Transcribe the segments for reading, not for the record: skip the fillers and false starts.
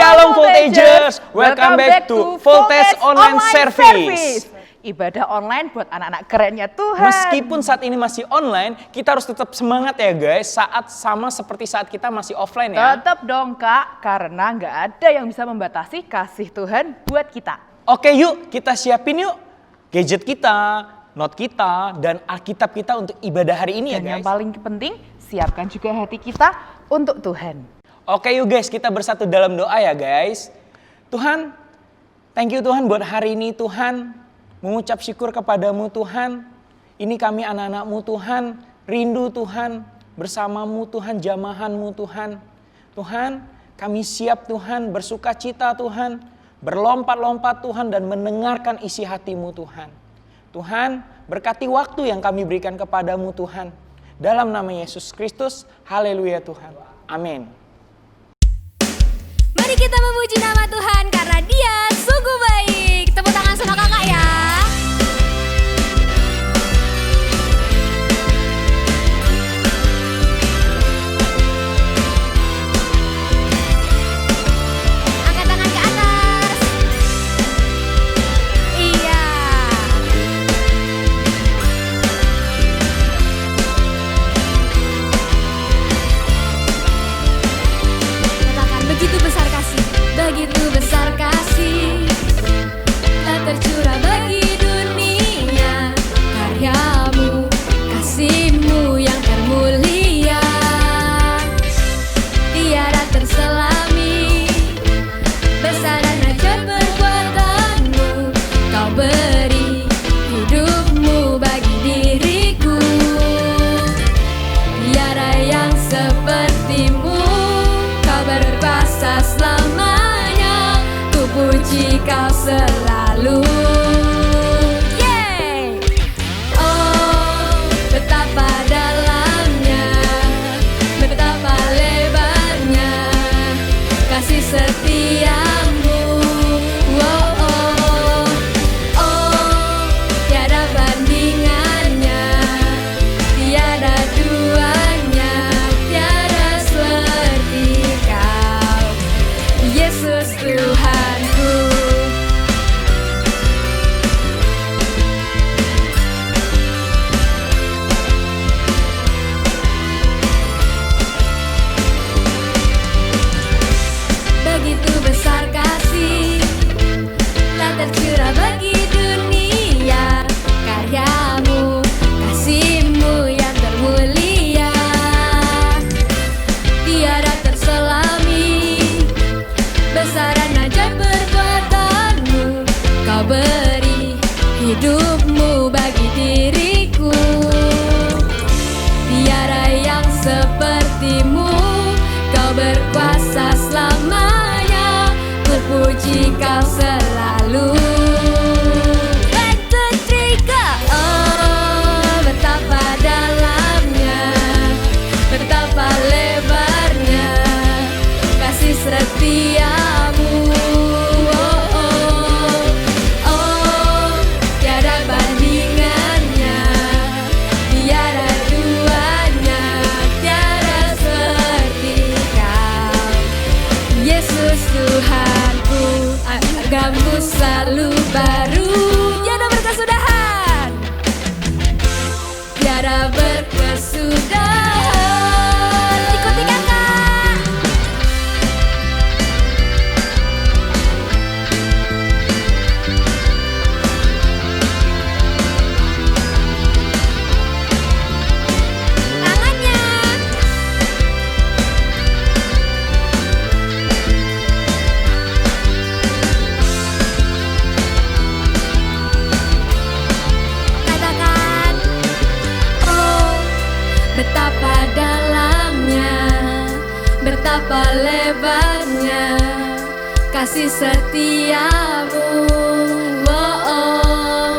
Shalom Voltagers, welcome back to Voltage Online Service. Ibadah online buat anak-anak kerennya Tuhan. Meskipun saat ini masih online, kita harus tetap semangat ya guys, seperti saat kita masih offline ya. Tetap dong Kak, karena nggak ada yang bisa membatasi kasih Tuhan buat kita. Oke yuk, kita siapin yuk gadget kita, note kita, dan Alkitab kita untuk ibadah hari ini ya guys. Dan yang paling penting, siapkan juga hati kita untuk Tuhan. Oke yuk guys, kita bersatu dalam doa ya guys. Tuhan, thank you Tuhan buat hari ini Tuhan. Mengucap syukur kepadamu Tuhan. Ini kami anak-anakmu Tuhan. Rindu Tuhan bersamamu Tuhan, jamahanmu Tuhan. Tuhan, kami siap Tuhan bersuka cita Tuhan. Berlompat-lompat Tuhan dan mendengarkan isi hatimu Tuhan. Tuhan, berkati waktu yang kami berikan kepadamu Tuhan. Dalam nama Yesus Kristus, haleluya Tuhan. Amin. Mari kita memuji nama Tuhan karena Dia sungguh baik. Tepuk tangan sama kakak ya. Angkat tangan ke atas. Iya. Katakan begitu besar kasih. Begitu besar kasih tak tercurah bagi dunia, karyamu, kasihmu yang termulia tiada terselami. Besar dan ajaib perbuatanmu, kau beri hidupmu bagi diriku. Tiada yang sepertimu, kau berkuasa selamanya, ku puji kau selalu. Yeay! Oh, betapa dalamnya, betapa lebarnya kasih setiamu. Oh, oh, oh, tiada bandingannya, tiada duanya, tiada seperti kau, Yesus Tuhanku. Begitu besar kasih tak tercurah bagi dunia, karyamu, kasihmu yang termulia tiada terselami. Besaran ajaib perbuatanmu, kau beri hidupmu bagi diriku. Tiada yang sepertimu, kau berkuasa selamanya, berpuji kau selalu. One, two, three, go! Oh, betapa dalamnya, betapa lebarnya kasih setiamu. Oh, oh, oh, tiada bandingannya, tiada duanya, tiada seperti kau, Yesus Tuhanku. Agamu selalu baru, tiada berkesudahan, tiada berkesudahan. Ikuti kakak. Tangannya. Katakan, oh, betapa dalamnya, betapa lebarnya kasih setiamu. Oh, oh,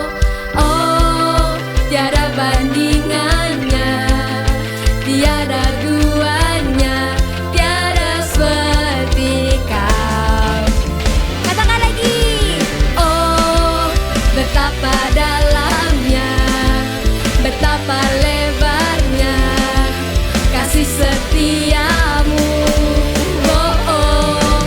oh, tiada bandingannya, tiada duanya, tiada seperti kau. Katakan lagi, oh, betapa dalamnya, betapa lebarnya kasih setiamu. Oh, oh,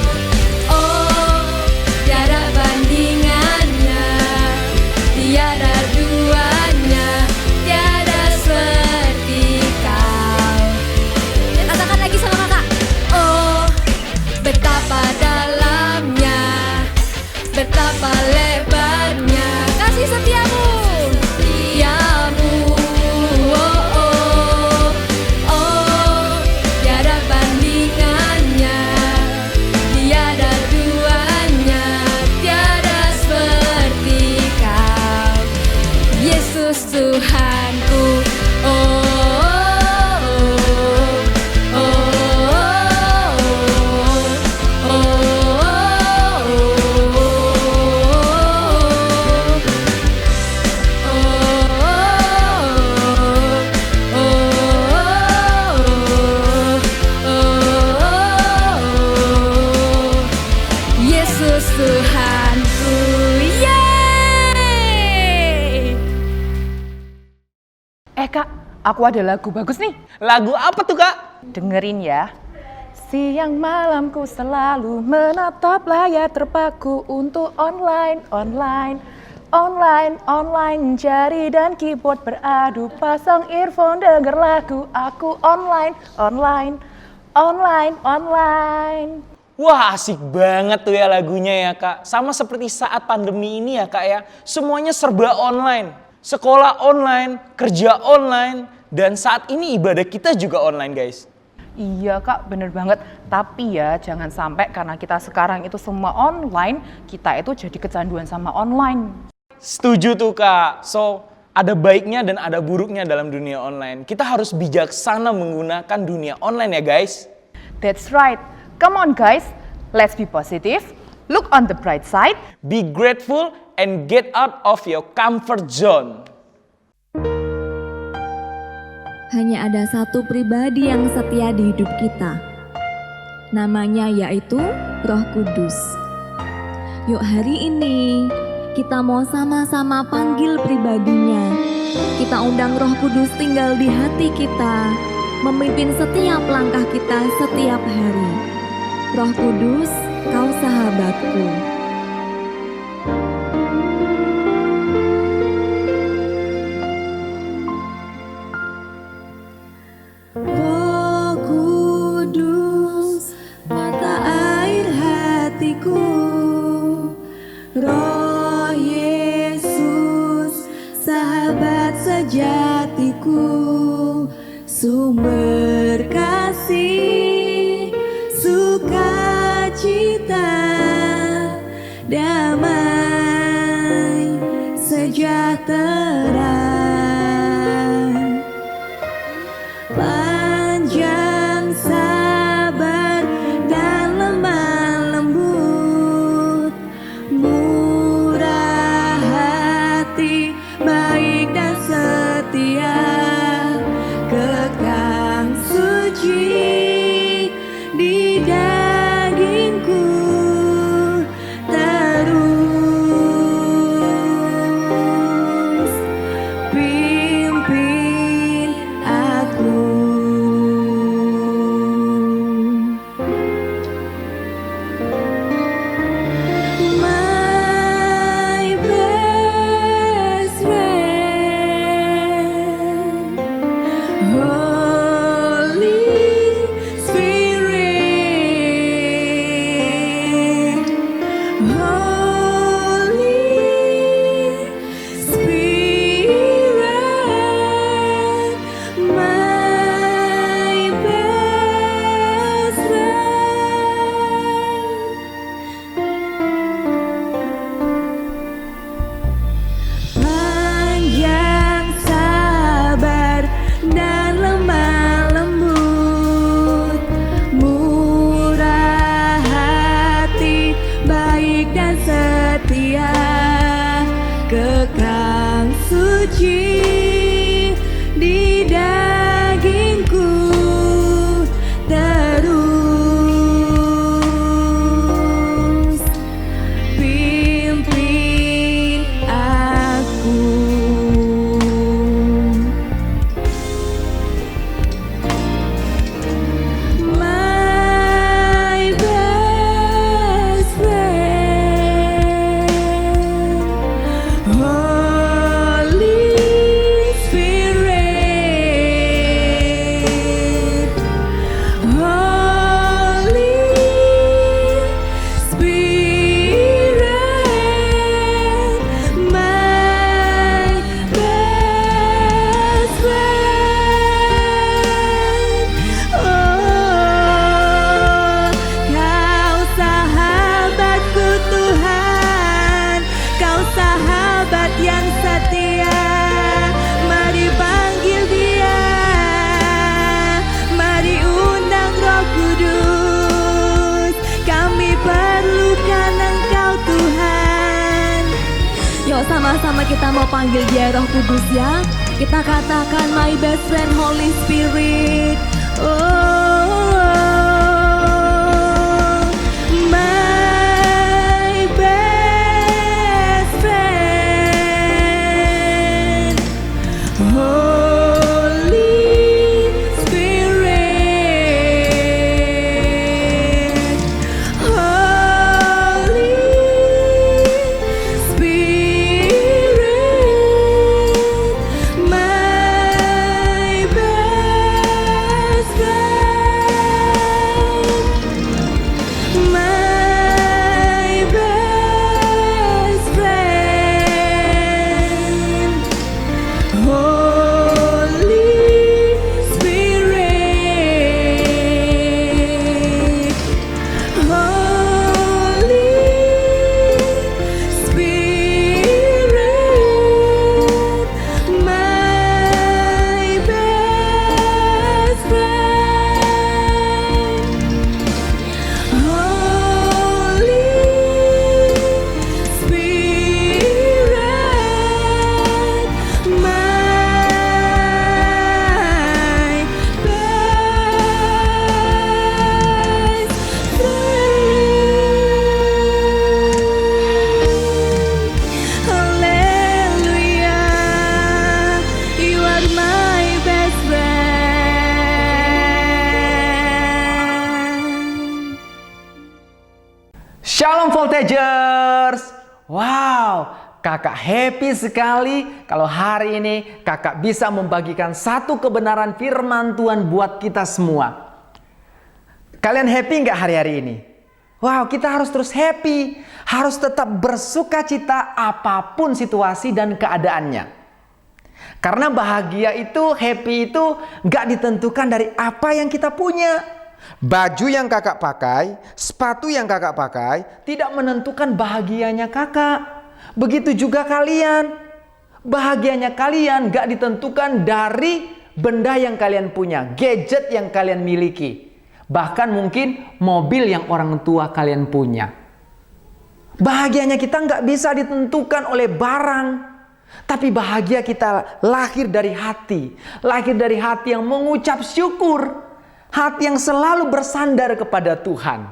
Kak, aku ada lagu bagus nih. Lagu apa tuh Kak? Dengerin ya. Siang malamku selalu menatap layar terpaku untuk online. Jari dan keyboard beradu, pasang earphone denger lagu. Aku online. Wah asik banget tuh ya lagunya ya Kak. Sama seperti saat pandemi ini ya Kak ya. Semuanya serba online. Sekolah online, kerja online, dan saat ini ibadah kita juga online guys. Iya Kak, bener banget. Tapi ya jangan sampai karena kita sekarang itu semua online, kita itu jadi kecanduan sama online. Setuju tuh Kak. So, ada baiknya dan ada buruknya dalam dunia online. Kita harus bijaksana menggunakan dunia online ya guys. That's right. Come on guys, let's be positive. Look on the bright side. Be grateful and get out of your comfort zone. Hanya ada satu pribadi yang setia di hidup kita. Namanya yaitu Roh Kudus. Yuk hari ini kita mau sama-sama panggil pribadinya. Kita undang Roh Kudus tinggal di hati kita, memimpin setiap langkah kita setiap hari. Roh Kudus, kau sahabatku. Roh Kudus, mata air hatiku. Roh Yesus, sahabat sejatiku. Sumber kasih, sukacita, damai, sejahtera. Panjang sabar dan lemah lembut, murah hati, baik dan setia, kekang suci di dagingku terus pimpin aku. My best friend, Holy Spirit, Holy Spirit, my best friend. Panjang sabar dan lemah lembut, murah hati, baik dan setia, kekang suci di dagingku terus pimpin aku. My best friend, Holy Spirit, Holy Spirit, my best friend. Oh, kau sahabatku Tuhan, kau sahabat yang setia. Mari panggil Dia, mari undang Roh Kudus. Kami perlukan Engkau Tuhan. Yuk sama-sama kita mau panggil Dia Roh Kudus ya. Kita katakan my best friend Holy Spirit. Oh, my best friend, Holy Voltagers. Wow, kakak happy sekali kalau hari ini kakak bisa membagikan satu kebenaran firman Tuhan buat kita semua. Kalian happy nggak hari-hari ini? Wow, kita harus terus happy. Harus tetap bersuka cita apapun situasi dan keadaannya. Karena bahagia itu, happy itu nggak ditentukan dari apa yang kita punya. Baju yang kakak pakai, sepatu yang kakak pakai tidak menentukan bahagianya kakak. Begitu juga kalian. Bahagianya kalian gak ditentukan dari benda yang kalian punya, gadget yang kalian miliki. Bahkan mungkin mobil yang orang tua kalian punya. Bahagianya kita gak bisa ditentukan oleh barang. Tapi bahagia kita lahir dari hati. Lahir dari hati yang mengucap syukur. Hati yang selalu bersandar kepada Tuhan.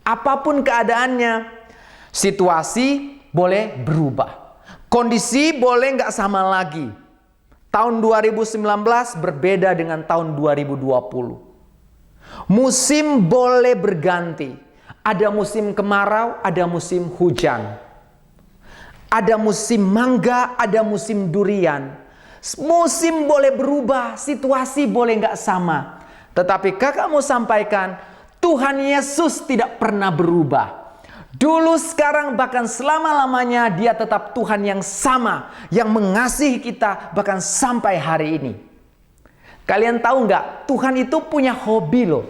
Apapun keadaannya, situasi boleh berubah. Kondisi boleh nggak sama lagi. Tahun 2019 berbeda dengan tahun 2020. Musim boleh berganti. Ada musim kemarau, ada musim hujan. Ada musim mangga, ada musim durian. Musim boleh berubah, situasi boleh nggak sama. Tetapi kakak mau sampaikan, Tuhan Yesus tidak pernah berubah. Dulu, sekarang, bahkan selama-lamanya Dia tetap Tuhan yang sama, yang mengasihi kita bahkan sampai hari ini. Kalian tahu nggak? Tuhan itu punya hobi loh.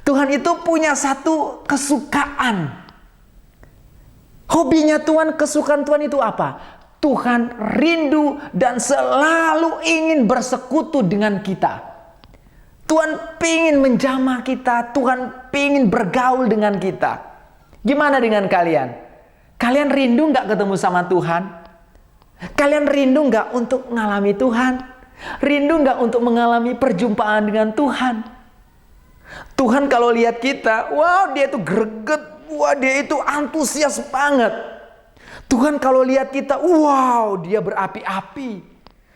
Tuhan itu punya satu kesukaan. Hobinya Tuhan, kesukaan Tuhan itu apa? Tuhan rindu dan selalu ingin bersekutu dengan kita. Tuhan pingin menjamah kita. Tuhan pingin bergaul dengan kita. Gimana dengan kalian? Kalian rindu nggak ketemu sama Tuhan? Kalian rindu nggak untuk mengalami Tuhan? Rindu nggak untuk mengalami perjumpaan dengan Tuhan? Tuhan kalau lihat kita, wow, dia itu greget. Wah, dia itu antusias banget. Tuhan kalau lihat kita, wow, dia berapi-api.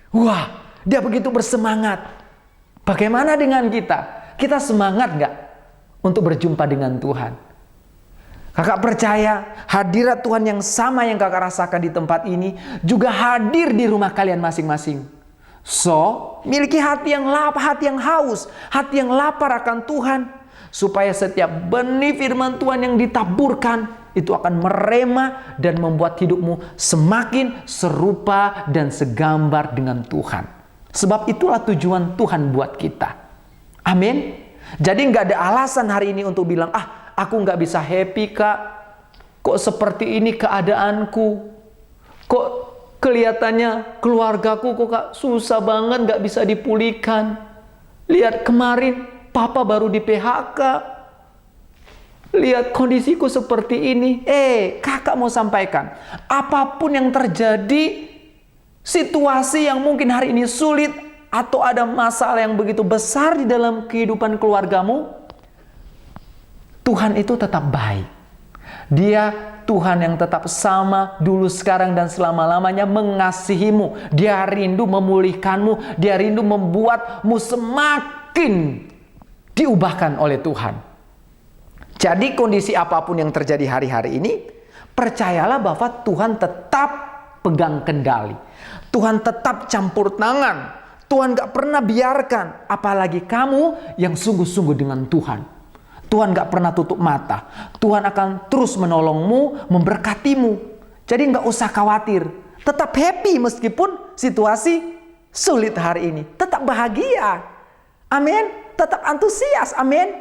Wah, dia begitu bersemangat. Bagaimana dengan kita? Kita semangat nggak untuk berjumpa dengan Tuhan? Kakak percaya hadirat Tuhan yang sama yang kakak rasakan di tempat ini juga hadir di rumah kalian masing-masing. So, miliki hati yang lapar, hati yang haus, hati yang lapar akan Tuhan. Supaya setiap benih firman Tuhan yang ditaburkan itu akan merema dan membuat hidupmu semakin serupa dan segambar dengan Tuhan. Sebab itulah tujuan Tuhan buat kita. Amin. Jadi nggak ada alasan hari ini untuk bilang, aku nggak bisa happy kak. Kok seperti ini keadaanku? Kok kelihatannya keluargaku kok kak susah banget, nggak bisa dipulihkan. Lihat kemarin papa baru di PHK. Lihat kondisiku seperti ini. Kakak mau sampaikan, apapun yang terjadi, situasi yang mungkin hari ini sulit atau ada masalah yang begitu besar di dalam kehidupan keluargamu, Tuhan itu tetap baik. Dia Tuhan yang tetap sama dulu, sekarang, dan selama-lamanya mengasihimu. Dia rindu memulihkanmu. Dia rindu membuatmu semakin diubahkan oleh Tuhan. Jadi kondisi apapun yang terjadi hari-hari ini, percayalah bahwa Tuhan tetap pegang kendali. Tuhan tetap campur tangan. Tuhan gak pernah biarkan. Apalagi kamu yang sungguh-sungguh dengan Tuhan. Tuhan gak pernah tutup mata. Tuhan akan terus menolongmu, memberkatimu. Jadi gak usah khawatir. Tetap happy meskipun situasi sulit hari ini. Tetap bahagia. Amin. Tetap antusias. Amin.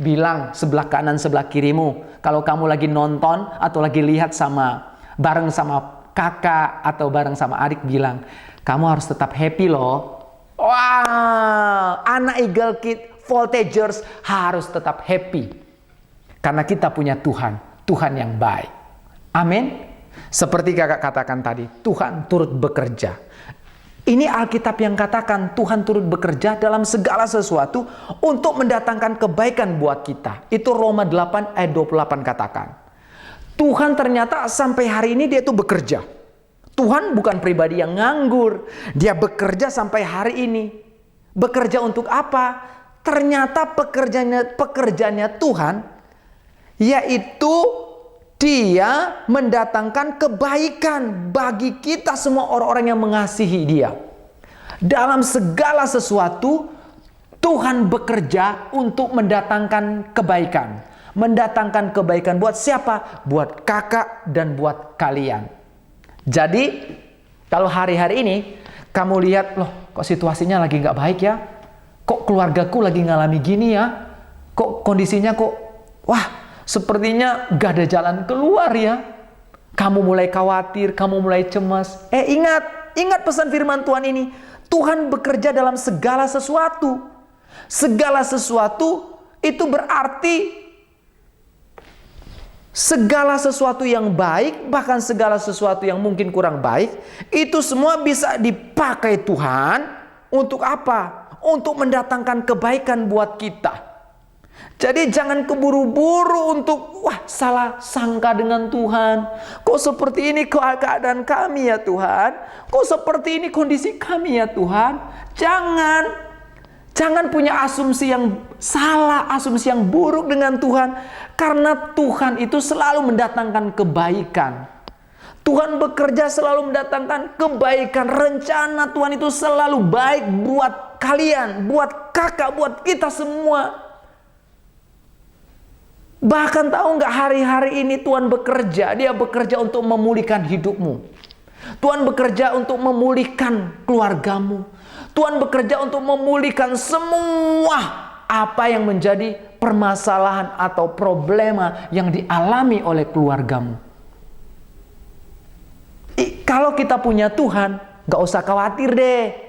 Bilang sebelah kanan, sebelah kirimu. Kalau kamu lagi nonton atau lagi lihat bareng sama kakak atau bareng sama adik, bilang, kamu harus tetap happy loh. Wow, anak Eagle Kid Voltagers harus tetap happy. Karena kita punya Tuhan, Tuhan yang baik. Amin. Seperti kakak katakan tadi, Tuhan turut bekerja. Ini Alkitab yang katakan Tuhan turut bekerja dalam segala sesuatu untuk mendatangkan kebaikan buat kita. Itu Roma 8 ayat 28 katakan. Tuhan ternyata sampai hari ini dia itu bekerja. Tuhan bukan pribadi yang nganggur. Dia bekerja sampai hari ini. Bekerja untuk apa? Ternyata pekerjaannya Tuhan yaitu Dia mendatangkan kebaikan bagi kita semua orang-orang yang mengasihi Dia. Dalam segala sesuatu, Tuhan bekerja untuk mendatangkan kebaikan. Mendatangkan kebaikan buat siapa? Buat kakak dan buat kalian. Jadi, kalau hari-hari ini kamu lihat, loh kok situasinya lagi nggak baik ya? Kok keluargaku lagi ngalami gini ya? Kok kondisinya kok, wah sepertinya gak ada jalan keluar ya. Kamu mulai khawatir, kamu mulai cemas. Ingat pesan firman Tuhan ini. Tuhan bekerja dalam segala sesuatu. Segala sesuatu itu berarti segala sesuatu yang baik, bahkan segala sesuatu yang mungkin kurang baik, itu semua bisa dipakai Tuhan untuk apa? Untuk mendatangkan kebaikan buat kita. Jadi jangan keburu-buru untuk salah sangka dengan Tuhan. Kok seperti ini keadaan kami ya Tuhan? Kok seperti ini kondisi kami ya Tuhan? Jangan punya asumsi yang salah, asumsi yang buruk dengan Tuhan. Karena Tuhan itu selalu mendatangkan kebaikan. Tuhan bekerja selalu mendatangkan kebaikan. Rencana Tuhan itu selalu baik buat kalian, buat kakak, buat kita semua. Bahkan tahu nggak, hari-hari ini Tuhan bekerja. Dia bekerja untuk memulihkan hidupmu. Tuhan bekerja untuk memulihkan keluargamu. Tuhan bekerja untuk memulihkan semua apa yang menjadi permasalahan atau problema yang dialami oleh keluargamu. Kalau kita punya Tuhan, nggak usah khawatir deh.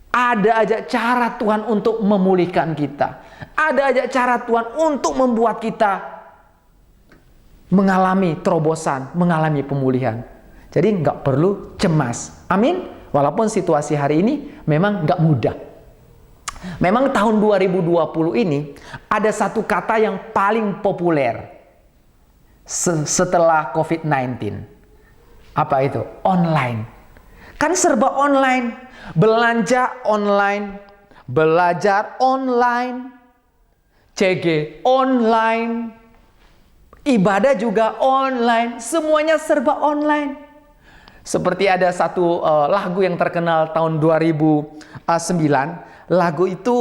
Ada aja cara Tuhan untuk memulihkan kita. Ada aja cara Tuhan untuk membuat kita mengalami terobosan, mengalami pemulihan. Jadi nggak perlu cemas. Amin. Walaupun situasi hari ini memang nggak mudah. Memang tahun 2020 ini ada satu kata yang paling populer setelah COVID-19. Apa itu? Online. Kan serba online. Belanja online, belajar online, CG online, ibadah juga online, semuanya serba online. Seperti ada satu lagu yang terkenal tahun 2009, lagu itu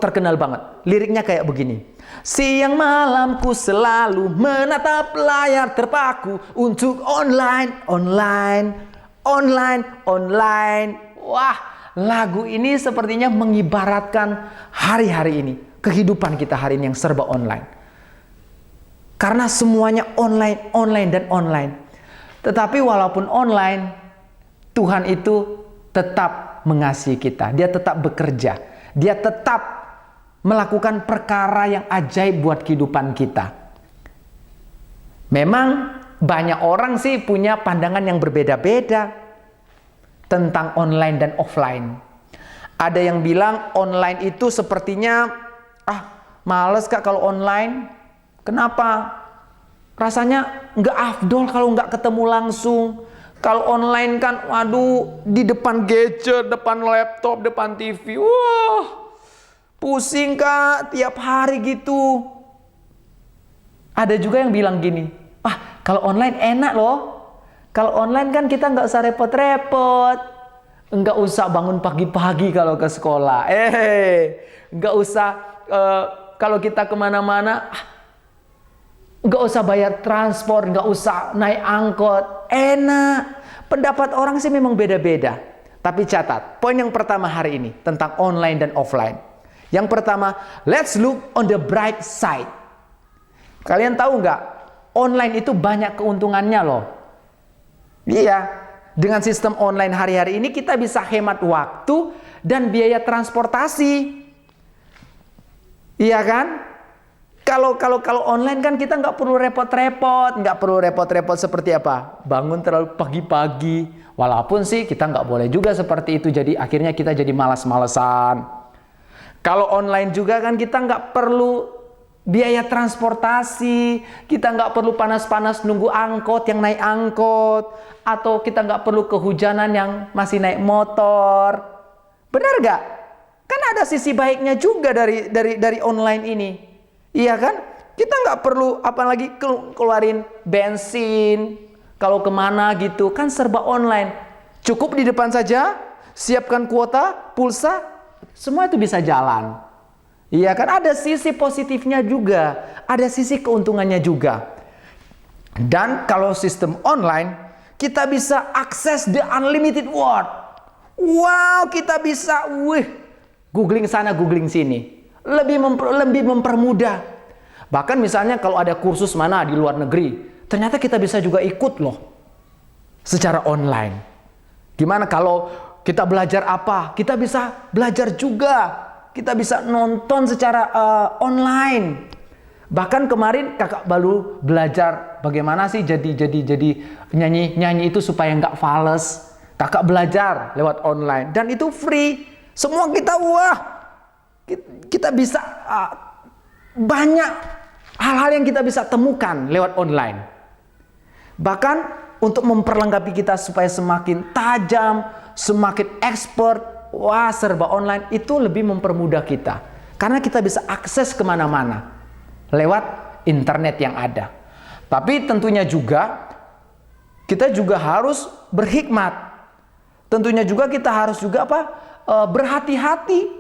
terkenal banget. Liriknya kayak begini. Siang malamku selalu menatap layar terpaku untuk online. Wah, lagu ini sepertinya mengibaratkan hari-hari ini, kehidupan kita hari ini yang serba online. Karena semuanya online dan online. Tetapi walaupun online, Tuhan itu tetap mengasihi kita. Dia tetap bekerja. Dia tetap melakukan perkara yang ajaib buat kehidupan kita. Memang banyak orang sih punya pandangan yang berbeda-beda tentang online dan offline. Ada yang bilang online itu sepertinya males kak kalau online. Kenapa? Rasanya nggak afdol kalau nggak ketemu langsung. Kalau online kan, waduh, di depan gadget, depan laptop, depan TV, wah, pusing kak tiap hari gitu. Ada juga yang bilang gini, kalau online enak loh. Kalau online kan kita nggak usah repot-repot, nggak usah bangun pagi-pagi kalau ke sekolah, nggak usah kalau kita kemana-mana, nggak usah bayar transport, nggak usah naik angkot, enak. Pendapat orang sih memang beda-beda. Tapi catat, poin yang pertama hari ini tentang online dan offline. Yang pertama, let's look on the bright side. Kalian tahu nggak, online itu banyak keuntungannya loh. Iya, dengan sistem online hari-hari ini kita bisa hemat waktu dan biaya transportasi. Iya kan? Kalau online kan kita nggak perlu repot-repot, seperti apa? Bangun terlalu pagi-pagi. Walaupun sih kita nggak boleh juga seperti itu. Jadi akhirnya kita jadi malas-malesan. Kalau online juga kan kita nggak perlu biaya transportasi, kita nggak perlu panas-panas nunggu angkot yang naik angkot, atau kita nggak perlu kehujanan yang masih naik motor. Benar nggak? Kan ada sisi baiknya juga dari online ini. Iya kan? Kita nggak perlu apalagi keluarin bensin, kalau kemana gitu, kan serba online. Cukup di depan saja, siapkan kuota, pulsa, semua itu bisa jalan. Iya kan, ada sisi positifnya juga, ada sisi keuntungannya juga. Dan kalau sistem online, kita bisa akses the unlimited world. Wow, kita bisa, googling sana, googling sini. Lebih mempermudah. Bahkan misalnya kalau ada kursus mana di luar negeri, ternyata kita bisa juga ikut loh. Secara online. Gimana kalau kita belajar apa? Kita bisa belajar juga. Kita bisa nonton secara online. Bahkan kemarin kakak baru belajar bagaimana sih jadi nyanyi itu supaya nggak fales. Kakak belajar lewat online dan itu free. Semua kita bisa banyak hal-hal yang kita bisa temukan lewat online. Bahkan untuk memperlengkapi kita supaya semakin tajam, semakin expert, serba online itu lebih mempermudah kita. Karena kita bisa akses kemana-mana lewat internet yang ada. Tapi tentunya juga kita juga harus berhikmat. Tentunya juga kita harus juga berhati-hati.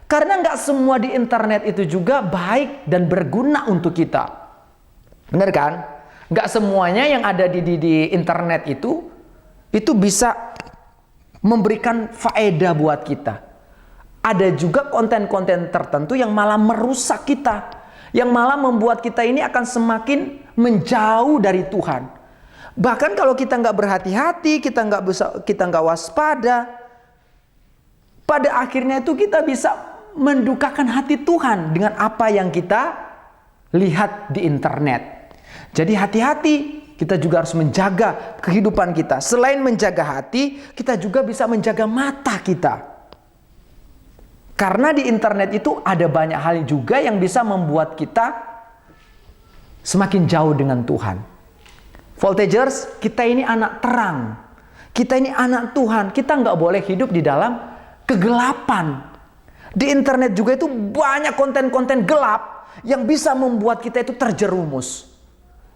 Karena nggak semua di internet itu juga baik dan berguna untuk kita. Benar kan? Nggak semuanya yang ada di internet itu bisa memberikan faedah buat kita. Ada juga konten-konten tertentu yang malah merusak kita. Yang malah membuat kita ini akan semakin menjauh dari Tuhan. Bahkan kalau kita nggak berhati-hati, kita nggak waspada, pada akhirnya itu kita bisa mendukakan hati Tuhan dengan apa yang kita lihat di internet. Jadi hati-hati, kita juga harus menjaga kehidupan kita. Selain menjaga hati, kita juga bisa menjaga mata kita. Karena di internet itu ada banyak hal juga yang bisa membuat kita semakin jauh dengan Tuhan. Voltagers, kita ini anak terang. Kita ini anak Tuhan. Kita nggak boleh hidup di dalam kegelapan. Di internet juga itu banyak konten-konten gelap yang bisa membuat kita itu terjerumus.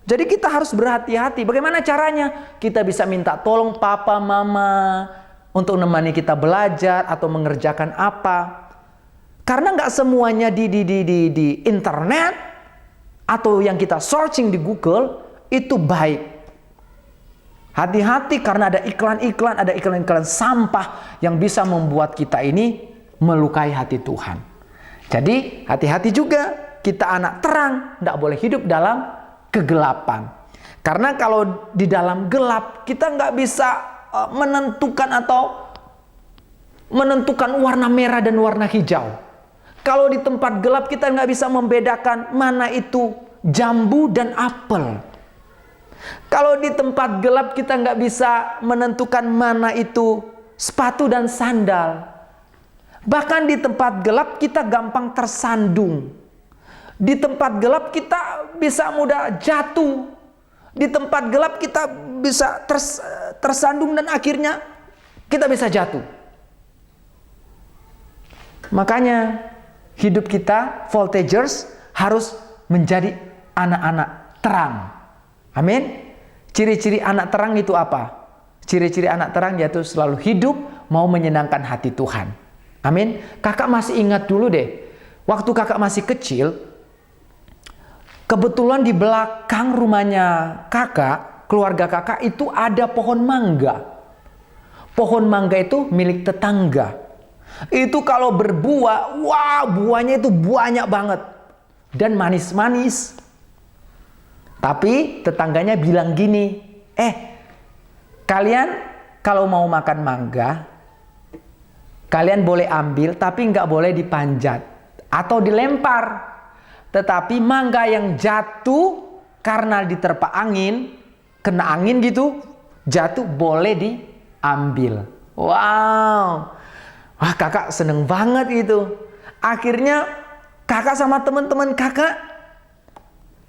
Jadi kita harus berhati-hati. Bagaimana caranya? Kita bisa minta tolong papa, mama untuk menemani kita belajar atau mengerjakan apa. Karena nggak semuanya di internet atau yang kita searching di Google itu baik. Hati-hati karena ada iklan-iklan sampah yang bisa membuat kita ini melukai hati Tuhan. Jadi hati-hati juga, kita anak terang, tidak boleh hidup dalam kegelapan. Karena kalau di dalam gelap kita nggak bisa menentukan warna merah dan warna hijau. Kalau di tempat gelap kita nggak bisa membedakan mana itu jambu dan apel. Kalau di tempat gelap kita nggak bisa menentukan mana itu sepatu dan sandal. Bahkan di tempat gelap kita gampang tersandung. Di tempat gelap kita bisa mudah jatuh. Di tempat gelap kita bisa tersandung dan akhirnya kita bisa jatuh. Makanya hidup kita, Voltagers, harus menjadi anak-anak terang. Amin. Ciri-ciri anak terang itu apa? Ciri-ciri anak terang yaitu selalu hidup mau menyenangkan hati Tuhan. Amin. Kakak masih ingat dulu deh. Waktu kakak masih kecil, kebetulan di belakang rumahnya kakak, keluarga kakak itu ada pohon mangga. Pohon mangga itu milik tetangga. Itu kalau berbuah, buahnya itu banyak banget. Dan manis-manis. Tapi tetangganya bilang gini, kalian kalau mau makan mangga, kalian boleh ambil tapi nggak boleh dipanjat atau dilempar. Tetapi mangga yang jatuh karena diterpa angin, kena angin gitu, jatuh boleh diambil. Wow. Wah, kakak seneng banget itu. Akhirnya kakak sama teman-teman kakak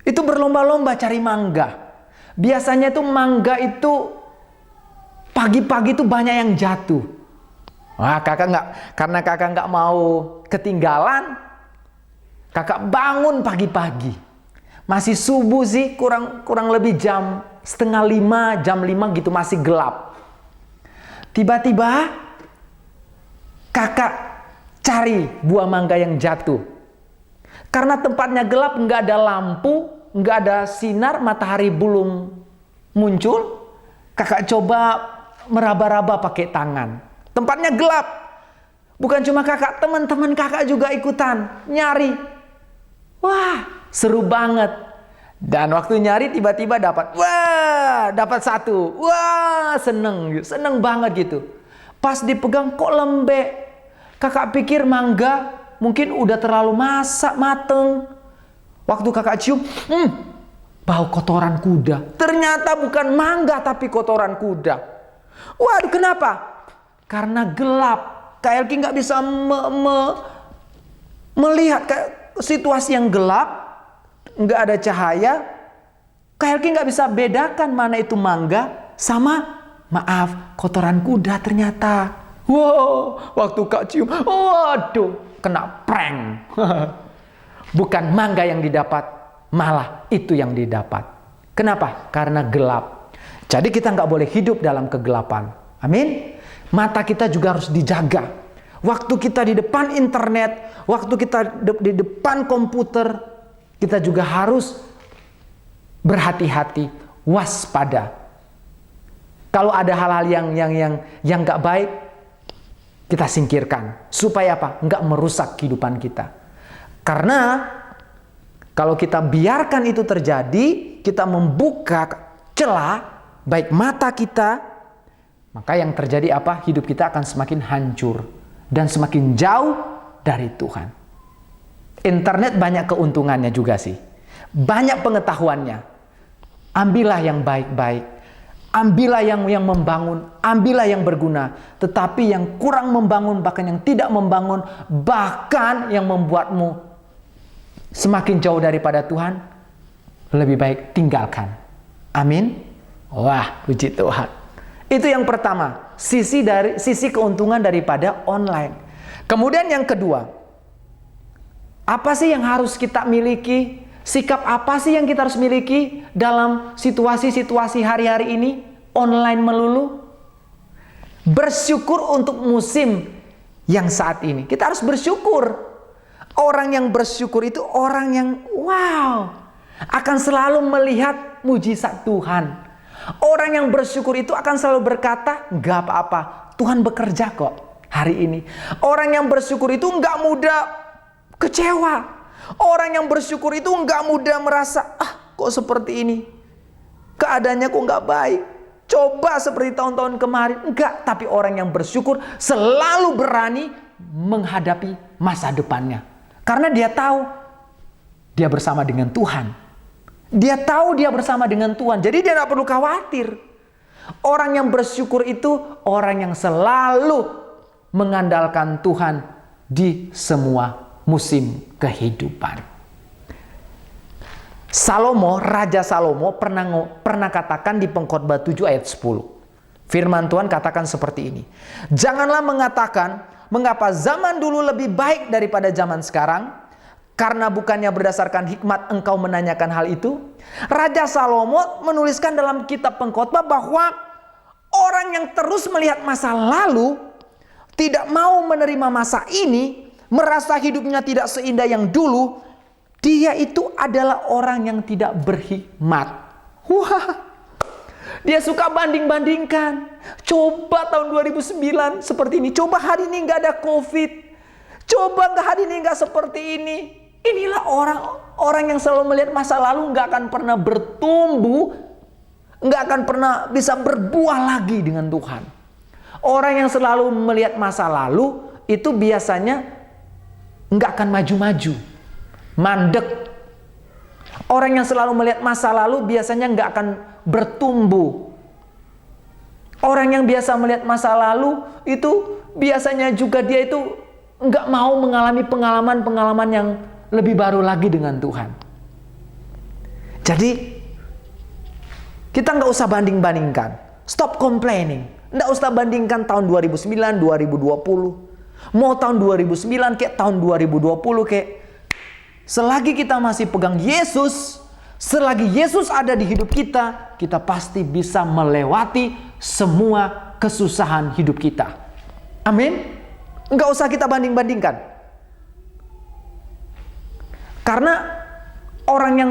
itu berlomba-lomba cari mangga. Biasanya tuh mangga itu pagi-pagi tuh banyak yang jatuh. Wah, karena kakak nggak mau ketinggalan, kakak bangun pagi-pagi. Masih subuh sih, kurang lebih jam setengah 5, jam 5 gitu, masih gelap. Tiba-tiba kakak cari buah mangga yang jatuh. Karena tempatnya gelap, nggak ada lampu, nggak ada sinar, matahari belum muncul. Kakak coba meraba-raba pakai tangan. Tempatnya gelap. Bukan cuma kakak, teman-teman kakak juga ikutan nyari. Wah, seru banget. Dan waktu nyari tiba-tiba dapat. Wah, dapat satu. Wah, seneng banget gitu. Pas dipegang kok lembek. Kakak pikir mangga mungkin udah terlalu mateng. Waktu kakak cium, bau kotoran kuda. Ternyata bukan mangga tapi kotoran kuda. Waduh, kenapa? Karena gelap. Kak Elki nggak bisa melihat situasi yang gelap. Nggak ada cahaya. Kak Elki nggak bisa bedakan mana itu mangga sama, maaf, kotoran kuda ternyata. Wow, waktu Kak cium, waduh, kena prank. Bukan mangga yang didapat, malah itu yang didapat. Kenapa? Karena gelap. Jadi kita nggak boleh hidup dalam kegelapan. Amin. Mata kita juga harus dijaga. Waktu kita di depan internet, waktu kita di depan komputer, kita juga harus berhati-hati, waspada. Kalau ada hal-hal yang nggak baik, kita singkirkan. Supaya apa? Nggak merusak kehidupan kita. Karena kalau kita biarkan itu terjadi, kita membuka celah baik mata kita, maka yang terjadi apa? Hidup kita akan semakin hancur dan semakin jauh dari Tuhan. Internet banyak keuntungannya juga sih. Banyak pengetahuannya. Ambillah yang baik-baik. Ambillah yang membangun. Ambillah yang berguna. Tetapi yang kurang membangun, bahkan yang tidak membangun, bahkan yang membuatmu semakin jauh daripada Tuhan, lebih baik tinggalkan. Amin. Wah, puji Tuhan. Itu yang pertama, sisi keuntungan daripada online. Kemudian yang kedua, apa sih yang harus kita miliki? Sikap apa sih yang kita harus miliki dalam situasi-situasi hari-hari ini? Online melulu. Bersyukur untuk musim yang saat ini. Kita harus bersyukur. Orang yang bersyukur itu orang yang wow, akan selalu melihat mujizat Tuhan. Orang yang bersyukur itu akan selalu berkata, nggak apa-apa, Tuhan bekerja kok hari ini. Orang yang bersyukur itu nggak mudah kecewa. Orang yang bersyukur itu nggak mudah merasa, kok seperti ini, keadaannya kok nggak baik. Coba seperti tahun-tahun kemarin, enggak. Tapi orang yang bersyukur selalu berani menghadapi masa depannya. Karena dia tahu dia bersama dengan Tuhan. Dia tahu dia bersama dengan Tuhan. Jadi dia tidak perlu khawatir. Orang yang bersyukur itu orang yang selalu mengandalkan Tuhan di semua musim kehidupan. Salomo, Raja Salomo pernah katakan di Pengkhotbah 7 ayat 10. Firman Tuhan katakan seperti ini. Janganlah mengatakan, mengapa zaman dulu lebih baik daripada zaman sekarang? Karena bukannya berdasarkan hikmat engkau menanyakan hal itu. Raja Salomo menuliskan dalam kitab Pengkhotbah bahwa orang yang terus melihat masa lalu, tidak mau menerima masa ini, merasa hidupnya tidak seindah yang dulu, dia itu adalah orang yang tidak berhikmat. Wah, dia suka banding-bandingkan. Coba tahun 2009 seperti ini, coba hari ini nggak ada COVID, coba nggak hari ini nggak seperti ini. Inilah orang yang selalu melihat masa lalu, nggak akan pernah bertumbuh, nggak akan pernah bisa berbuah lagi dengan Tuhan. Orang yang selalu melihat masa lalu itu biasanya nggak akan maju-maju, mandek. Orang yang selalu melihat masa lalu biasanya nggak akan bertumbuh. Orang yang biasa melihat masa lalu itu biasanya juga dia itu nggak mau mengalami pengalaman-pengalaman yang lebih baru lagi dengan Tuhan. Jadi kita nggak usah banding-bandingkan. Stop complaining. Nggak usah bandingkan tahun 2009, 2020. Mau tahun 2009 kayak tahun 2020 kayak. Selagi kita masih pegang Yesus, Selagi Yesus ada di hidup kita, kita pasti bisa melewati semua kesusahan hidup kita. Amin. Enggak usah kita banding-bandingkan. Karena orang yang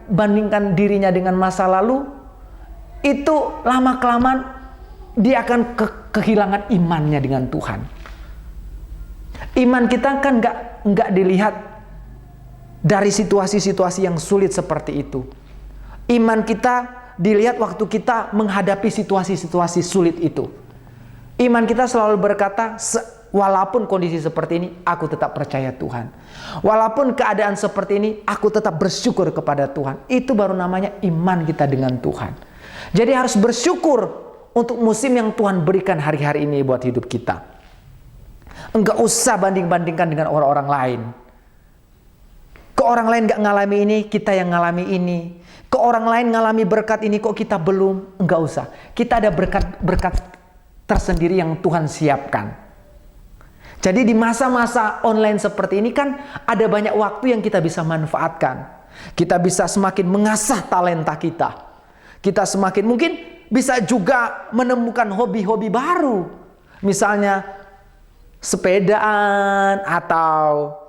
bandingkan dirinya dengan masa lalu, itu lama-kelamaan dia akan kehilangan imannya dengan Tuhan. Iman kita kan enggak dilihat dari situasi-situasi yang sulit seperti itu. Iman kita dilihat waktu kita menghadapi situasi-situasi sulit itu. Iman kita selalu berkata, walaupun kondisi seperti ini, aku tetap percaya Tuhan. Walaupun keadaan seperti ini, aku tetap bersyukur kepada Tuhan. Itu baru namanya iman kita dengan Tuhan. Jadi harus bersyukur untuk musim yang Tuhan berikan hari-hari ini buat hidup kita. Enggak usah banding-bandingkan dengan orang-orang lain. Ke orang lain gak ngalami ini, kita yang ngalami ini. Ke orang lain ngalami berkat ini, kok kita belum? Enggak usah. Kita ada berkat tersendiri yang Tuhan siapkan. Jadi di masa-masa online seperti ini kan ada banyak waktu yang kita bisa manfaatkan. Kita bisa semakin mengasah talenta kita. Kita semakin mungkin bisa juga menemukan hobi-hobi baru. Misalnya sepedaan atau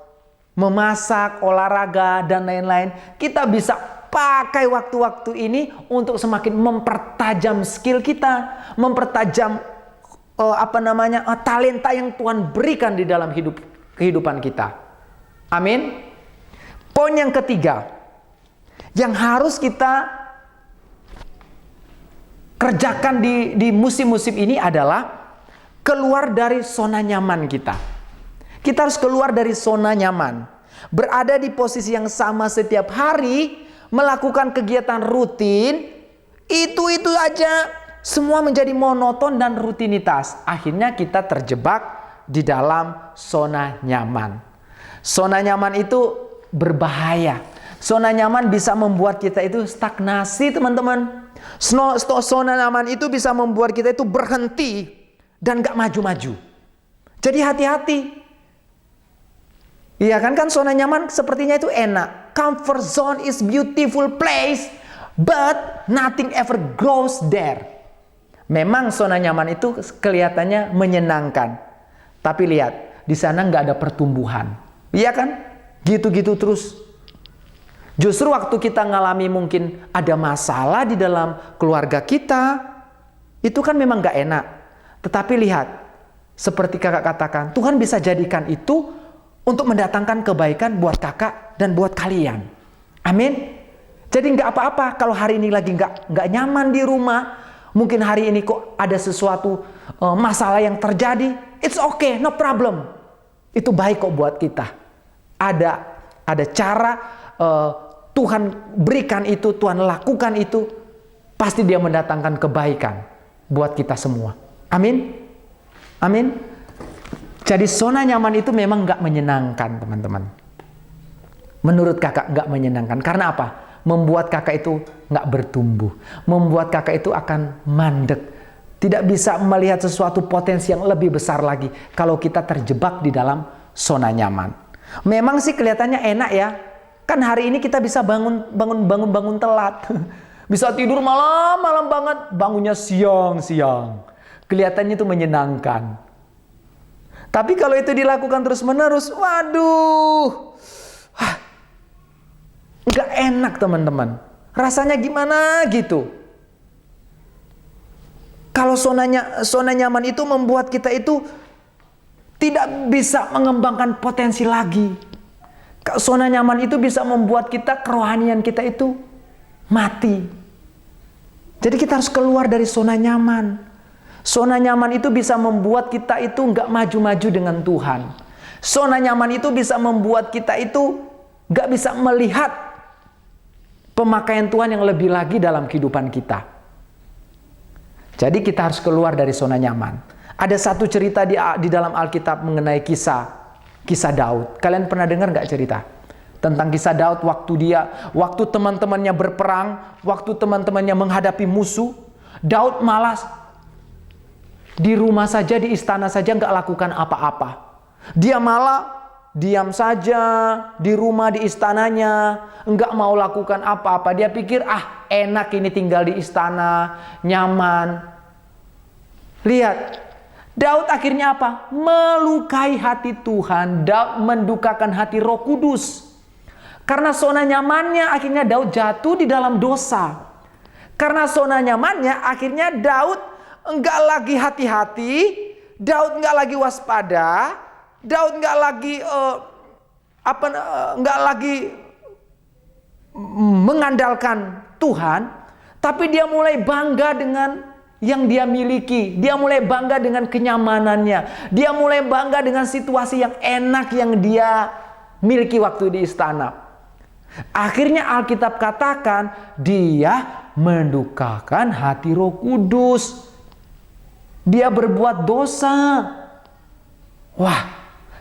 memasak, olahraga, dan lain-lain. Kita bisa pakai waktu-waktu ini untuk semakin mempertajam skill kita, mempertajam talenta yang Tuhan berikan di dalam kehidupan kita. Amin. Poin yang ketiga yang harus kita kerjakan di musim-musim ini adalah keluar dari zona nyaman kita. Kita harus keluar dari zona nyaman. Berada di posisi yang sama setiap hari, melakukan kegiatan rutin, itu aja. Semua menjadi monoton dan rutinitas. Akhirnya kita terjebak di dalam zona nyaman. Zona nyaman itu berbahaya. Zona nyaman bisa membuat kita itu stagnasi, teman-teman. Zona nyaman itu bisa membuat kita itu berhenti dan gak maju-maju. Jadi hati-hati. Iya kan zona nyaman sepertinya itu enak. Comfort zone is beautiful place, but nothing ever grows there. Memang zona nyaman itu kelihatannya menyenangkan. Tapi lihat, di sana nggak ada pertumbuhan. Iya kan? Gitu-gitu terus. Justru waktu kita ngalami mungkin ada masalah di dalam keluarga kita, itu kan memang nggak enak. Tetapi lihat, seperti kakak katakan, Tuhan bisa jadikan itu untuk mendatangkan kebaikan buat kakak dan buat kalian. Amin. Jadi nggak apa-apa kalau hari ini lagi nggak nyaman di rumah. Mungkin hari ini kok ada sesuatu masalah yang terjadi. It's okay, no problem. Itu baik kok buat kita. Ada cara Tuhan berikan itu, Tuhan lakukan itu. Pasti dia mendatangkan kebaikan buat kita semua. Amin. Amin. Jadi zona nyaman itu memang gak menyenangkan, teman-teman. Menurut kakak gak menyenangkan. Karena apa? Membuat kakak itu gak bertumbuh. Membuat kakak itu akan mandek. Tidak bisa melihat sesuatu potensi yang lebih besar lagi kalau kita terjebak di dalam zona nyaman. Memang sih kelihatannya enak ya. Kan hari ini kita bisa bangun telat. Bisa tidur malam banget, bangunnya siang. Kelihatannya itu menyenangkan. Tapi kalau itu dilakukan terus-menerus, waduh. Nggak enak, teman-teman. Rasanya gimana gitu. Kalau zona nyaman itu membuat kita itu tidak bisa mengembangkan potensi lagi. Zona nyaman itu bisa membuat kita, kerohanian kita itu mati. Jadi kita harus keluar dari zona nyaman. Zona nyaman itu bisa membuat kita itu nggak maju-maju dengan Tuhan. Zona nyaman itu bisa membuat kita itu nggak bisa melihat pemakaian Tuhan yang lebih lagi dalam kehidupan kita. Jadi kita harus keluar dari zona nyaman. Ada satu cerita di dalam Alkitab mengenai kisah Daud. Kalian pernah dengar nggak cerita tentang kisah Daud waktu teman-temannya berperang, waktu teman-temannya menghadapi musuh, Daud malas di rumah saja, di istana saja nggak lakukan apa-apa. Dia malah diam saja di rumah, di istananya, enggak mau lakukan apa-apa. Dia pikir, enak ini tinggal di istana, nyaman. Lihat, Daud akhirnya apa? Melukai hati Tuhan. Daud mendukakan hati Roh Kudus. Karena zona nyamannya, akhirnya Daud jatuh di dalam dosa. Karena zona nyamannya, akhirnya Daud enggak lagi hati-hati, Daud enggak lagi waspada, Daud enggak lagi enggak lagi mengandalkan Tuhan, tapi dia mulai bangga dengan yang dia miliki. Dia mulai bangga dengan kenyamanannya. Dia mulai bangga dengan situasi yang enak yang dia miliki waktu di istana. Akhirnya Alkitab katakan dia mendukakan hati Roh Kudus. Dia berbuat dosa. Wah,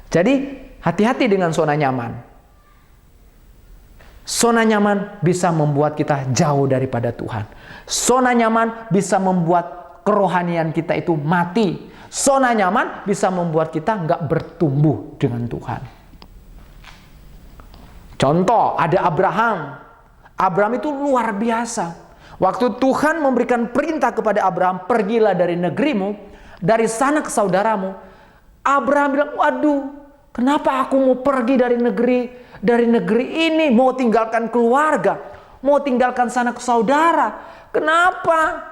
jadi hati-hati dengan zona nyaman. Zona nyaman bisa membuat kita jauh daripada Tuhan. Zona nyaman bisa membuat kerohanian kita itu mati. Zona nyaman bisa membuat kita nggak bertumbuh dengan Tuhan. Contoh, ada Abraham. Abraham itu luar biasa. Waktu Tuhan memberikan perintah kepada Abraham, pergilah dari negerimu, dari sana ke saudaramu. Abraham bilang, waduh, kenapa aku mau pergi dari negeri ini, mau tinggalkan keluarga, mau tinggalkan sana ke saudara. Kenapa?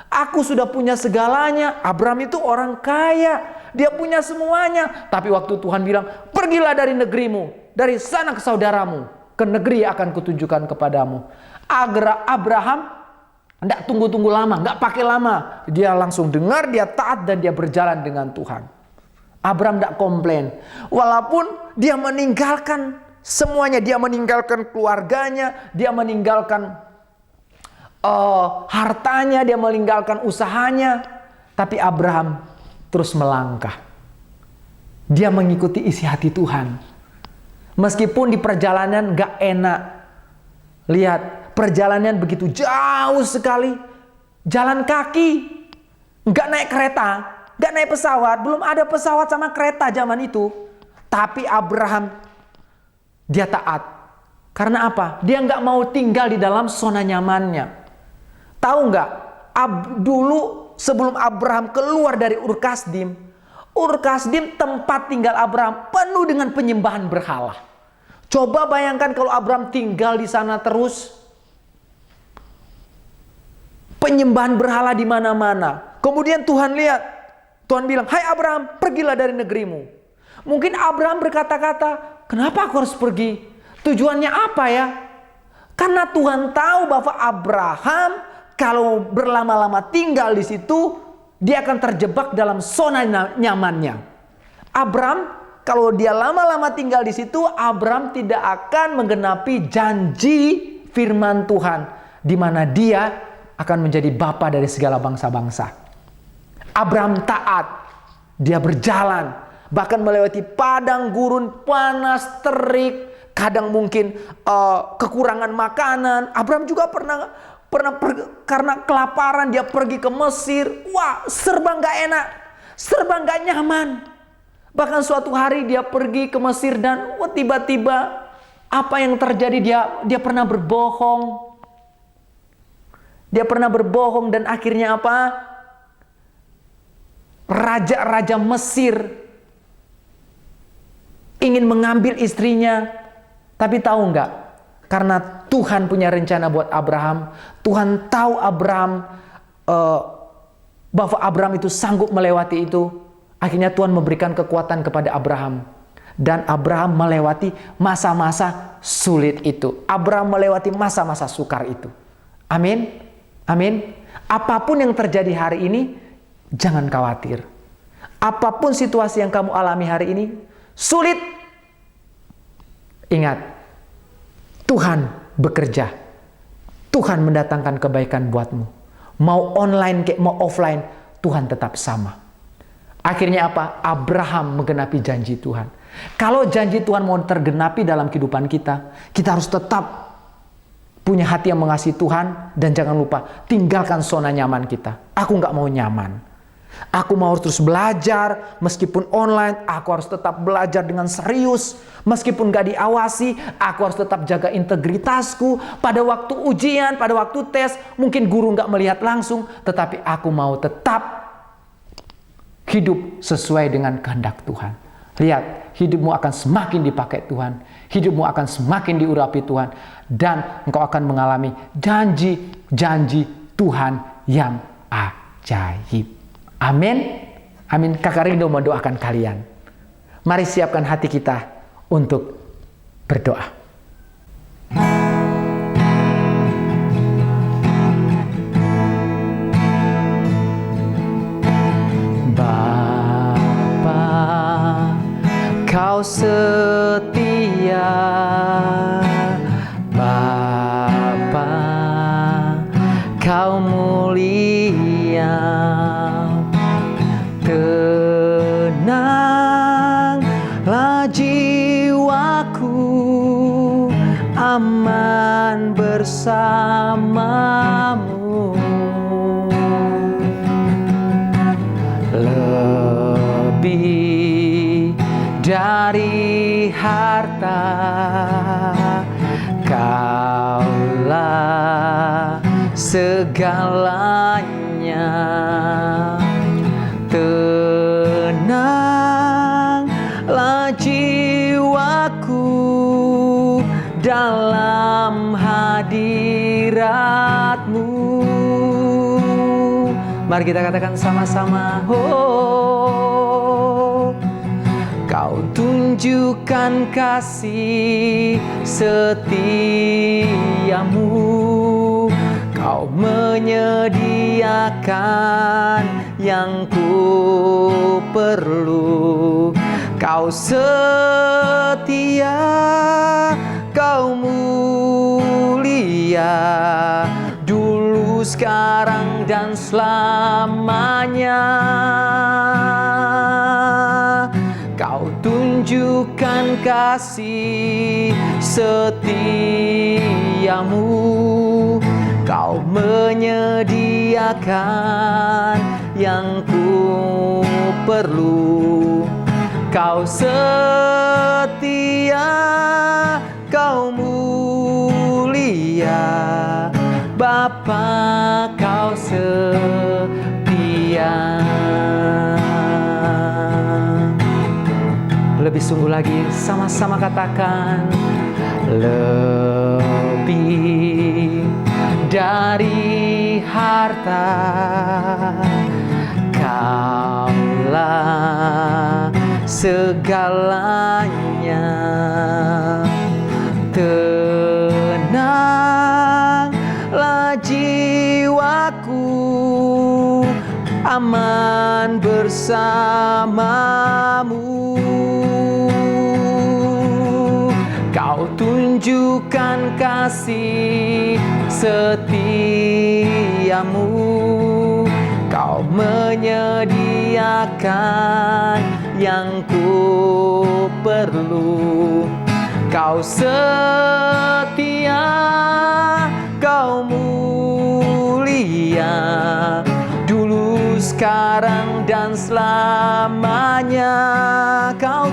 Aku sudah punya segalanya. Abraham itu orang kaya, dia punya semuanya. Tapi waktu Tuhan bilang, pergilah dari negerimu, dari sana ke saudaramu, ke negeri yang akan kutunjukkan kepadamu. Abraham tidak tunggu-tunggu lama, nggak pakai lama. Dia langsung dengar, dia taat, dan dia berjalan dengan Tuhan. Abraham tidak komplain. Walaupun dia meninggalkan semuanya, dia meninggalkan keluarganya, dia meninggalkan hartanya, dia meninggalkan usahanya. Tapi Abraham terus melangkah. Dia mengikuti isi hati Tuhan. Meskipun di perjalanan gak enak. Lihat, perjalanan begitu jauh sekali. Jalan kaki. Gak naik kereta, gak naik pesawat. Belum ada pesawat sama kereta zaman itu. Tapi Abraham, dia taat. Karena apa? Dia gak mau tinggal di dalam zona nyamannya. Tahu gak? Dulu sebelum Abraham keluar dari Ur Kasdim, Ur Kasdim tempat tinggal Abraham penuh dengan penyembahan berhala. Coba bayangkan kalau Abraham tinggal di sana terus. Penyembahan berhala di mana-mana. Kemudian Tuhan lihat. Tuhan bilang, hai Abraham, pergilah dari negerimu. Mungkin Abraham berkata-kata, kenapa aku harus pergi? Tujuannya apa ya? Karena Tuhan tahu bahwa Abraham kalau berlama-lama tinggal di situ, dia akan terjebak dalam zona nyamannya. Abraham, kalau dia lama-lama tinggal di situ, Abraham tidak akan menggenapi janji firman Tuhan, di mana dia akan menjadi bapa dari segala bangsa-bangsa. Abraham taat, dia berjalan, bahkan melewati padang gurun panas terik, kadang mungkin kekurangan makanan. Abraham juga pernah karena kelaparan dia pergi ke Mesir. Wah, serba nggak enak, serba nggak nyaman. Bahkan suatu hari dia pergi ke Mesir dan tiba-tiba apa yang terjadi, dia pernah berbohong. Dia pernah berbohong dan akhirnya apa? Raja-raja Mesir ingin mengambil istrinya. Tapi tahu nggak? Karena Tuhan punya rencana buat Abraham. Tuhan tahu bahwa Abraham itu sanggup melewati itu. Akhirnya Tuhan memberikan kekuatan kepada Abraham. Dan Abraham melewati masa-masa sulit itu. Abraham melewati masa-masa sukar itu. Amin. Amin. Apapun yang terjadi hari ini, jangan khawatir. Apapun situasi yang kamu alami hari ini, sulit. Ingat, Tuhan bekerja. Tuhan mendatangkan kebaikan buatmu. Mau online kayak mau offline, Tuhan tetap sama. Akhirnya apa? Abraham menggenapi janji Tuhan. Kalau janji Tuhan mau tergenapi dalam kehidupan kita, kita harus tetap punya hati yang mengasihi Tuhan. Dan jangan lupa, tinggalkan zona nyaman kita. Aku nggak mau nyaman. Aku mau terus belajar, meskipun online, aku harus tetap belajar dengan serius. Meskipun gak diawasi, aku harus tetap jaga integritasku. Pada waktu ujian, pada waktu tes, mungkin guru gak melihat langsung, tetapi aku mau tetap hidup sesuai dengan kehendak Tuhan. Lihat, hidupmu akan semakin dipakai Tuhan. Hidupmu akan semakin diurapi Tuhan. Dan engkau akan mengalami janji-janji Tuhan yang ajaib. Amin. Amin. Kakak Rindu mendoakan kalian. Mari siapkan hati kita untuk berdoa. Bapa, Kau setia. Bapa, Kau mulia. Tenanglah jiwaku, aman bersamamu. Lebih dari harta, Kaulah segalanya. Tenanglah jiwaku dalam hadirat-Mu. Mari kita katakan sama-sama. Oh, Kau tunjukkan kasih setiamu. Kau menyediakan yang ku perlu. Kau setia, Kau mulia, dulu, sekarang, dan selamanya. Kau tunjukkan kasih setiamu. Kau menyediakan yang ku perlu. Kau setia, Kau mulia, Bapa, Kau setia. Lebih sungguh lagi, sama-sama katakan. Lebih dari harta, Kaulah segalanya. Tenanglah jiwaku, aman bersamamu. Kau tunjukkan kasih setiamu. Kau menyediakan yang ku perlu. Kau setia, Kau mulia, dulu, sekarang, dan selamanya. Kau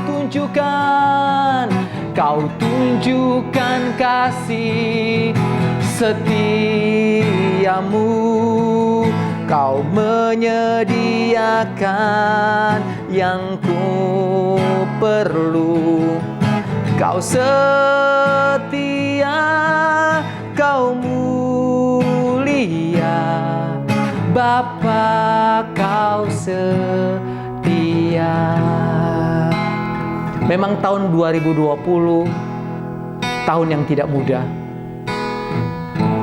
tunjukkan kasih setiamu. Kau menyediakan yang ku perlu. Kau setia, Kau mulia, Bapa, Kau setia. Memang tahun 2020 tahun yang tidak mudah.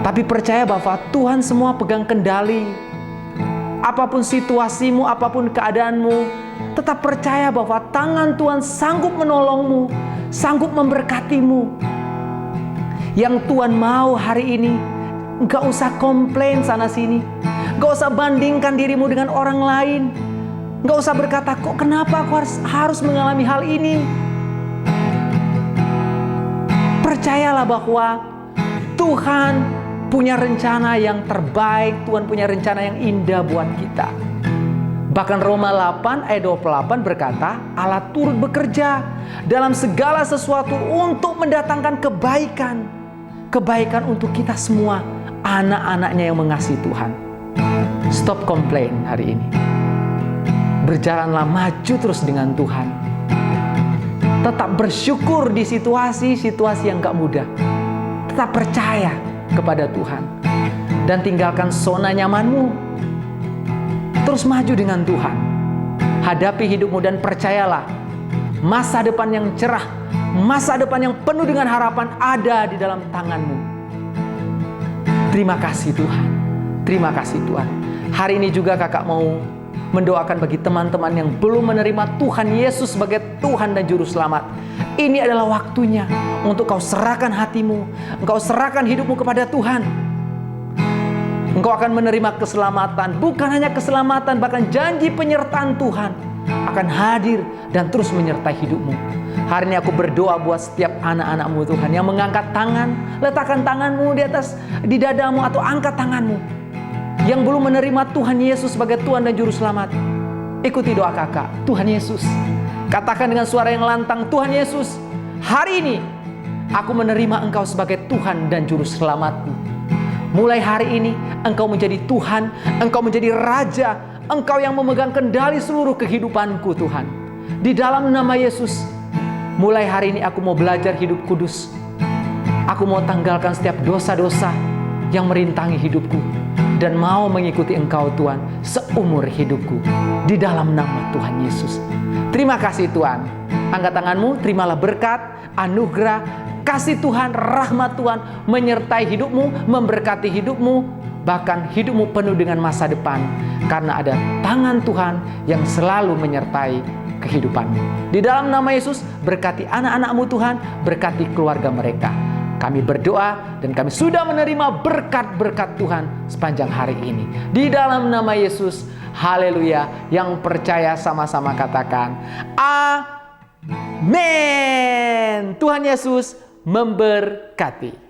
Tapi percaya bahwa Tuhan semua pegang kendali. Apapun situasimu, apapun keadaanmu, tetap percaya bahwa tangan Tuhan sanggup menolongmu, sanggup memberkatimu. Yang Tuhan mau hari ini, enggak usah komplain sana-sini. Enggak usah bandingkan dirimu dengan orang lain. Enggak usah berkata, kok kenapa aku harus mengalami hal ini? Percayalah bahwa Tuhan punya rencana yang terbaik. Tuhan punya rencana yang indah buat kita. Bahkan Roma 8 ayat 28 berkata, Allah turut bekerja dalam segala sesuatu untuk mendatangkan kebaikan. Kebaikan untuk kita semua, anak-anaknya yang mengasihi Tuhan. Stop komplain hari ini. Berjalanlah maju terus dengan Tuhan. Tetap bersyukur di situasi-situasi yang gak mudah. Tetap percaya kepada Tuhan. Dan tinggalkan zona nyamanmu. Terus maju dengan Tuhan. Hadapi hidupmu dan percayalah, masa depan yang cerah, masa depan yang penuh dengan harapan ada di dalam tanganmu. Terima kasih Tuhan. Terima kasih Tuhan. Hari ini juga kakak mau mendoakan bagi teman-teman yang belum menerima Tuhan Yesus sebagai Tuhan dan Juru Selamat. Ini adalah waktunya untuk kau serahkan hatimu, engkau serahkan hidupmu kepada Tuhan. Engkau akan menerima keselamatan, bukan hanya keselamatan, bahkan janji penyertaan Tuhan akan hadir dan terus menyertai hidupmu. Hari ini aku berdoa buat setiap anak-anakmu Tuhan yang mengangkat tangan, letakkan tanganmu di dadamu atau angkat tanganmu. Yang belum menerima Tuhan Yesus sebagai Tuhan dan Juru Selamat, ikuti doa kakak. Tuhan Yesus, katakan dengan suara yang lantang, Tuhan Yesus, hari ini aku menerima Engkau sebagai Tuhan dan Juru Selamatku. Mulai hari ini Engkau menjadi Tuhan, Engkau menjadi Raja, Engkau yang memegang kendali seluruh kehidupanku Tuhan. Di dalam nama Yesus, mulai hari ini aku mau belajar hidup kudus. Aku mau tanggalkan setiap dosa-dosa yang merintangi hidupku. Dan mau mengikuti Engkau Tuhan seumur hidupku. Di dalam nama Tuhan Yesus. Terima kasih Tuhan. Angkat tanganmu, terimalah berkat, anugerah, kasih Tuhan, rahmat Tuhan menyertai hidupmu, memberkati hidupmu, bahkan hidupmu penuh dengan masa depan. Karena ada tangan Tuhan yang selalu menyertai kehidupanmu. Di dalam nama Yesus, berkati anak-anakmu Tuhan, berkati keluarga mereka. Kami berdoa dan kami sudah menerima berkat-berkat Tuhan sepanjang hari ini. Di dalam nama Yesus, haleluya. Yang percaya sama-sama katakan, amin. Tuhan Yesus memberkati.